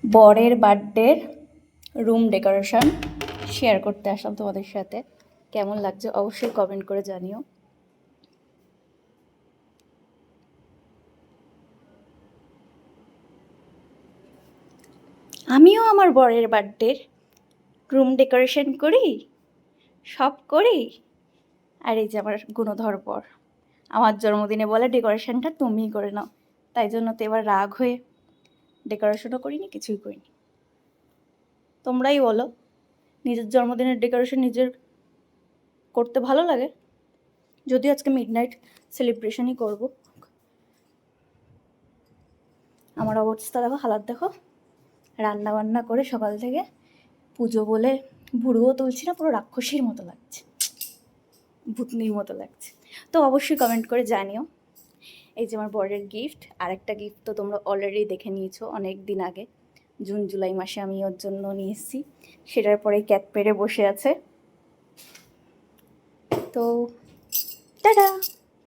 বরের বার্থডের room decoration share করতে আসলাম তোমাদের সাথে। কেমন লাগছে অবশ্যই কমেন্ট করে জানিও। আমিও আমার বরের বার্থডের রুম ডেকোরেশন করি, সব করি। আর এই যে আমার গুণধর বর আমার জন্মদিনে বলে ডেকোরেশনটা তুমিই করে নাও, তাই জন্য তো এবার রাগ হয়ে ডেকোরেশনও করিনি, কিছুই করিনি। তোমরাই বলো, নিজের জন্মদিনের ডেকোরেশন নিজের করতে ভালো লাগে? যদিও আজকে মিডনাইট সেলিব্রেশনই করব। আমার অবস্থা দেখো, হালাত দেখো, রান্না বান্না করে সকাল থেকে পুজো বলে ভুড়ুও তুলছি না, পুরো রাক্ষসীর মতো লাগছে, ভূতনির মতো লাগছে। তো অবশ্যই কমেন্ট করে জানিও। এই যে আমার বরের গিফট, আরেকটা গিফট তো তোমরা অলরেডি দেখে নিয়েছো অনেক দিন আগে, জুন জুলাই মাসে আমি ওর জন্য নিয়ে এসেছি। সেটার পরে ক্যাট পেড়ে বসে আছে। তো টাটা।